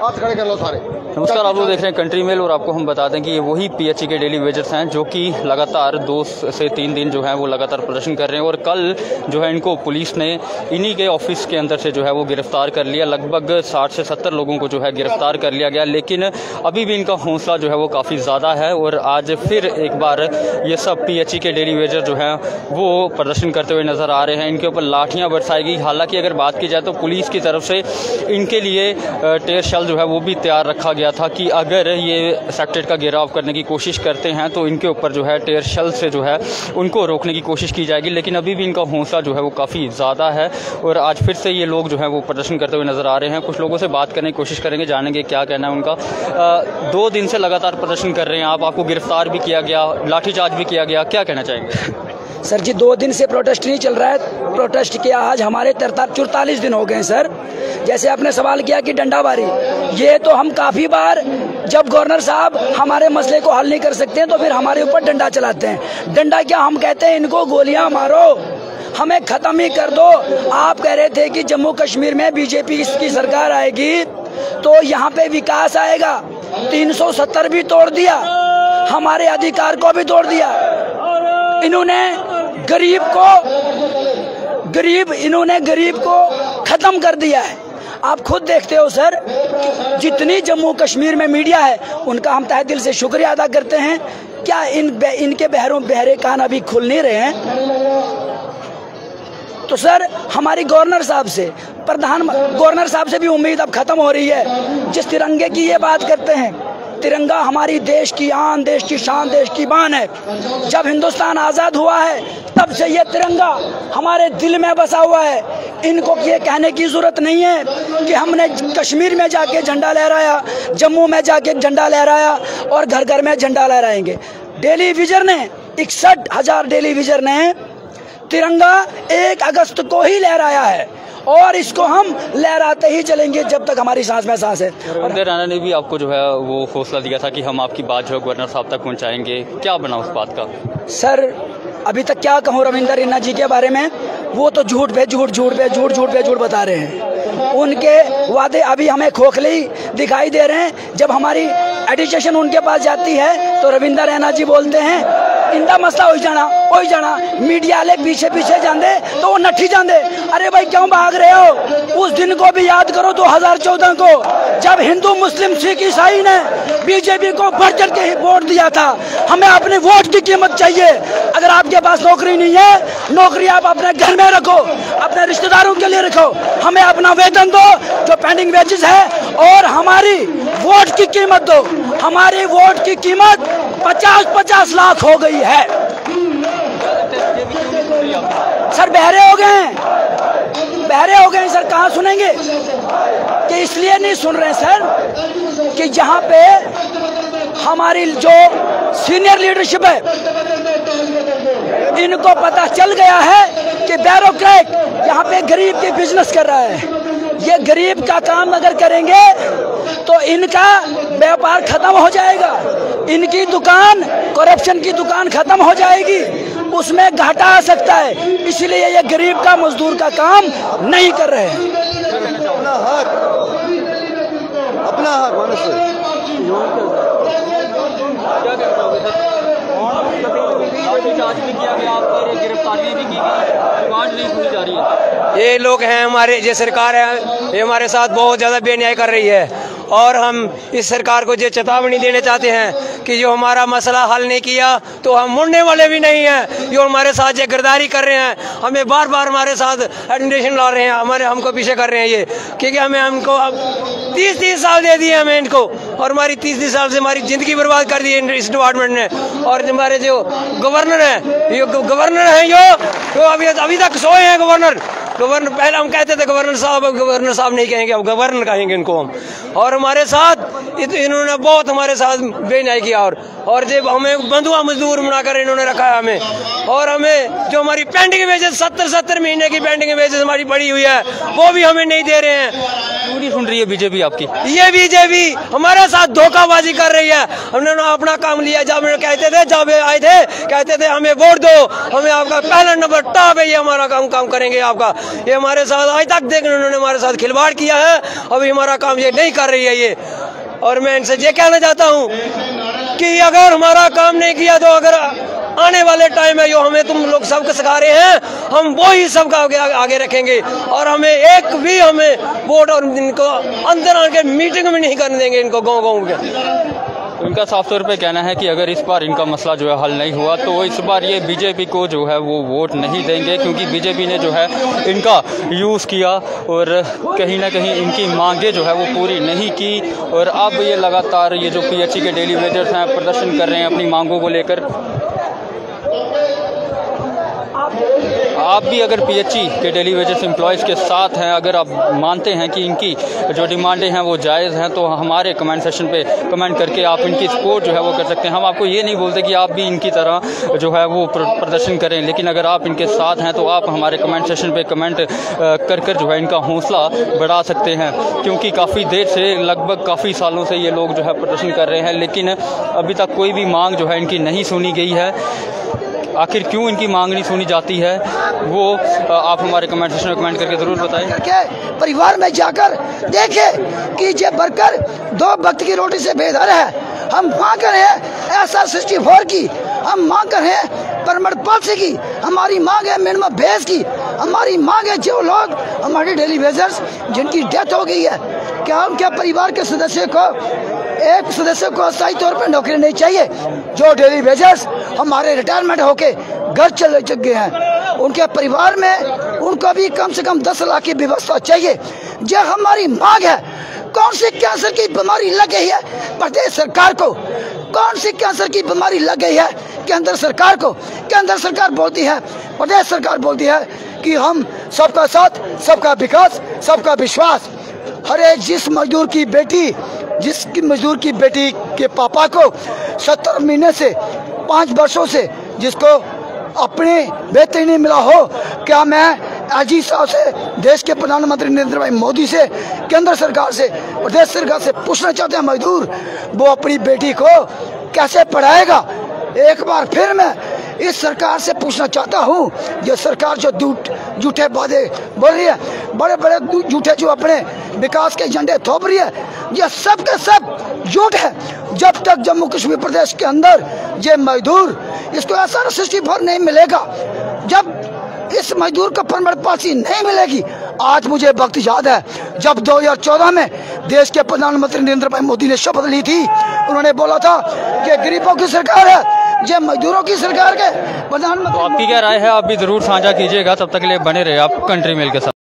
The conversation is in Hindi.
हाथ खड़े कर लो सारे। नमस्कार, आप लोग देख रहे हैं कंट्री मेल और आपको हम बता दें कि ये वही पीएचई के डेली वेजर्स हैं जो कि लगातार 2 से 3 दिन जो है वो लगातार प्रदर्शन कर रहे हैं। और कल जो है इनको पुलिस ने इन्हीं के ऑफिस के अंदर से जो है वो गिरफ्तार कर लिया। लगभग 60 से 70 लोगों को जो है गिरफ्तार कर लिया गया, लेकिन अभी भी इनका हौसला जो है वो काफ़ी ज़्यादा है। और आज फिर एक बार ये सब पीएचई के डेली वेजर जो है वो प्रदर्शन करते हुए नज़र आ रहे हैं। इनके ऊपर लाठियाँ बरसाई गई। हालांकि अगर बात की जाए तो पुलिस की तरफ से इनके लिए टेयर शेल जो है वो भी तैयार रखा गया था कि अगर ये सेक्टर का घेराव करने की कोशिश करते हैं तो इनके ऊपर जो है टेयर शेल से जो है उनको रोकने की कोशिश की जाएगी। लेकिन अभी भी इनका हौसला जो है वो काफ़ी ज़्यादा है और आज फिर से ये लोग जो है वो प्रदर्शन करते हुए नज़र आ रहे हैं। कुछ लोगों से बात करने की कोशिश करेंगे, जानेंगे क्या कहना है उनका। 2 दिन से लगातार प्रदर्शन कर रहे हैं आप, आपको गिरफ्तार भी किया गया, लाठीचार्ज भी किया गया, क्या कहना चाहेंगे? सर जी 2 दिन से प्रोटेस्ट नहीं चल रहा है। प्रोटेस्ट किया आज हमारे 44 दिन हो गए सर। जैसे आपने सवाल किया कि डंडाबारी, ये तो हम काफ़ी बार जब गवर्नर साहब हमारे मसले को हल नहीं कर सकते हैं तो फिर हमारे ऊपर डंडा चलाते हैं। डंडा क्या, हम कहते हैं इनको गोलियां मारो, हमें ख़त्म ही कर दो। आप कह रहे थे कि जम्मू कश्मीर में बीजेपी की सरकार आएगी तो यहाँ पे विकास आएगा। 370 भी तोड़ दिया, हमारे अधिकार को भी तोड़ दिया। इन्होंने गरीब को खत्म कर दिया है। आप खुद देखते हो सर, जितनी जम्मू कश्मीर में मीडिया है उनका हम तहे दिल से शुक्रिया अदा करते हैं। क्या इनके बहरे कान अभी खुल नहीं रहे हैं? तो सर हमारी गवर्नर साहब से भी उम्मीद अब खत्म हो रही है। जिस तिरंगे की ये बात करते हैं, तिरंगा हमारी देश की आन, देश की शान, देश की बान है। जब हिंदुस्तान आज़ाद हुआ है तब से ये तिरंगा हमारे दिल में बसा हुआ है। इनको ये कहने की ज़रूरत नहीं है कि हमने कश्मीर में जाके झंडा लहराया, जम्मू में जाके झंडा लहराया और घर घर में झंडा लहराएंगे। डेली विजर ने 61,000 डेली विजर ने तिरंगा 1 अगस्त को ही लहराया है और इसको हम लहराते ही चलेंगे जब तक हमारी सांस में सांस है। रविंदर राणा ने भी आपको जो है वो हौसला दिया था कि हम आपकी बात जो है गवर्नर साहब तक पहुंचाएंगे, क्या बना उस बात का? सर अभी तक क्या कहूँ रविंदर रैना जी के बारे में, वो तो झूठ पे झूठ बता रहे हैं। उनके वादे अभी हमें खोखले दिखाई दे रहे हैं। जब हमारी एडिटेशन उनके पास जाती है तो रविंदर रैना जी बोलते हैं इंदा मसला हो जाना मीडिया वाले पीछे जाते तो वो नठी जाते। अरे भाई क्यों भाग रहे हो? उस दिन को भी याद करो 2014 को, जब हिंदू मुस्लिम सिख ईसाई ने बीजेपी को बढ़ चढ़ के वोट दिया था। हमें अपने वोट की कीमत चाहिए। अगर आपके पास नौकरी नहीं है, नौकरी आप अपने घर में रखो, अपने रिश्तेदारों के लिए रखो, हमें अपना वेतन दो जो पेंडिंग वेजेस है और हमारी वोट की कीमत दो। हमारी वोट की कीमत 50-50 लाख हो गई है। सर बहरे हो गए सर, कहाँ सुनेंगे? कि इसलिए नहीं सुन रहे सर कि यहाँ पे हमारी जो सीनियर लीडरशिप है इनको पता चल गया है कि ब्यूरोक्रेट यहाँ पे गरीब की बिजनेस कर रहा है। ये गरीब का काम अगर करेंगे तो इनका व्यापार खत्म हो जाएगा, इनकी दुकान, करप्शन की दुकान खत्म हो जाएगी, उसमें घाटा आ सकता है। इसलिए ये गरीब का, मजदूर का काम नहीं कर रहे हैं। अपना हक भी किया गया, आप पर गिरफ्तारियां भी की गई, डिमांड नहीं सुनी जा रही है। ये लोग हैं हमारे, ये सरकार है, ये हमारे साथ बहुत ज़्यादा बेन्याय कर रही है और हम इस सरकार को ये चेतावनी देना चाहते हैं कि जो हमारा मसला हल नहीं किया तो हम मुड़ने वाले भी नहीं हैं। जो हमारे साथ ये गिरदारी कर रहे हैं, हमें बार बार हमारे साथ एडमिशन ला रहे हैं, हमको पीछे कर रहे हैं ये, क्योंकि हमको अब 30 साल दे दिए हमें इनको और हमारी 30 साल से हमारी ज़िंदगी बर्बाद कर दी है इस डिपार्टमेंट ने। और हमारे जो गवर्नर हैं, ये गवर्नर हैं जो अभी तक सोए हैं। गवर्नर पहले हम कहते थे गवर्नर साहब नहीं कहेंगे, अब गवर्नर कहेंगे इनको हम। और हमारे साथ इन्होंने बहुत हमारे साथ बेन्याय किया और जब हमें बंधुआ मजदूर बनाकर इन्होंने रखा है हमें। और हमें जो हमारी पेंडिंग वेजेस 70 महीने की पेंडिंग वेजेस हमारी पड़ी हुई है वो भी हमें नहीं दे रहे हैं। क्यों नहीं सुन रही है बीजेपी आपकी? ये बीजेपी हमारे साथ धोखाबाजी कर रही है। हमने ना अपना काम लिया, जब कहते थे, जब आए थे कहते थे हमें वोट दो, हमें आपका पहला नंबर टॉप है, ये हमारा काम करेंगे आपका। ये हमारे साथ आज तक देख उन्होंने हमारे साथ खिलवाड़ किया है, अभी हमारा काम ये नहीं कर रही है ये। और मैं इनसे ये कहना चाहता हूँ कि अगर हमारा काम नहीं किया तो अगर आने वाले टाइम में जो हमें तुम लोग सबको सिखा रहे हैं, हम वो ही सबका आगे रखेंगे और हमें एक भी हमें वोट और इनको अंदर आके मीटिंग में नहीं करने देंगे इनको गाँव के। तो इनका साफ तौर पे कहना है कि अगर इस बार इनका मसला जो है हल नहीं हुआ तो इस बार ये बीजेपी को जो है वो वोट नहीं देंगे, क्योंकि बीजेपी ने जो है इनका यूज़ किया और कहीं ना कहीं इनकी मांगे जो है वो पूरी नहीं की। और अब ये लगातार ये जो पीएचई के डेली वेजर्स हैं प्रदर्शन कर रहे हैं अपनी मांगों को लेकर। आप भी अगर पीएचई के डेली वेजेस एम्प्लॉयज़ के साथ हैं, अगर आप मानते हैं कि इनकी जो डिमांडें हैं वो जायज़ हैं, तो हमारे कमेंट सेक्शन पे कमेंट करके आप इनकी सपोर्ट जो है वो कर सकते हैं। हम आपको ये नहीं बोलते कि आप भी इनकी तरह जो है वो प्रदर्शन करें, लेकिन अगर आप इनके साथ हैं तो आप हमारे कमेंट सेक्शन पे कमेंट कर जो है इनका हौसला बढ़ा सकते हैं, क्योंकि काफ़ी देर से लगभग काफ़ी सालों से ये लोग जो है प्रदर्शन कर रहे हैं, लेकिन अभी तक कोई भी मांग जो है इनकी नहीं सुनी गई है। आखिर क्यों इनकी मांग नहीं सुनी जाती है वो आप हमारे कमेंट सेक्शन में कमेंट करके ज़रूर बताएं। करके परिवार में जाकर देखें कि ये वर्कर 2 वक्त की रोटी से बेदर है। हम मांग रहे हैं SR 64 की, हम मांग रहे हैं परमानेंट पॉलिसी की, हमारी मांग है मिनिमम वेज की, हमारी मांग है जो लोग हमारे डेली वेजर्स जिनकी डेथ हो गई है, क्या उनके परिवार के सदस्य को एक सदस्य को अस्थायी तौर पर नौकरी नहीं चाहिए। जो डेली वेजर्स हमारे रिटायरमेंट होके घर चले गए हैं, उनके परिवार में उनको भी कम से कम 10 लाख की व्यवस्था चाहिए। जो हमारी मांग है, कौन सी कैंसर की बीमारी लग गई है प्रदेश सरकार को, कौन सी कैंसर की बीमारी लग गई है केंद्र सरकार को। केंद्र सरकार बोलती है, प्रदेश सरकार बोलती है कि हम सबका साथ, सबका विकास, सबका विश्वास। अरे जिस मजदूर की बेटी के पापा को 70 महीने से 5 वर्षों से जिसको अपने वेतन नहीं मिला हो, क्या मैं अजीत साहब से, देश के प्रधानमंत्री नरेंद्र भाई मोदी से, केंद्र सरकार से, प्रदेश सरकार से पूछना चाहते हैं मजदूर वो अपनी बेटी को कैसे पढ़ाएगा। एक बार फिर मैं इस सरकार से पूछना चाहता हूँ, ये सरकार जो झूठे वादे बोल रही है, बड़े बड़े झूठे जो अपने विकास के एजेंडे थोप रही है, ये सब के सब झूठ है। जब तक जम्मू कश्मीर प्रदेश के अंदर ये मजदूर इसको SR 64 नहीं मिलेगा, जब इस मजदूर को परमानेंट पॉलिसी नहीं मिलेगी। आज मुझे वक्त याद है जब 2014 में देश के प्रधानमंत्री नरेंद्र भाई मोदी ने शपथ ली थी, उन्होंने बोला था कि गरीबों की सरकार है, ये मजदूरों की सरकार के प्रधानमंत्री। तो आपकी क्या राय है, आप भी जरूर साझा कीजिएगा। तब तक के लिए बने रहे आप कंट्री मेल के साथ।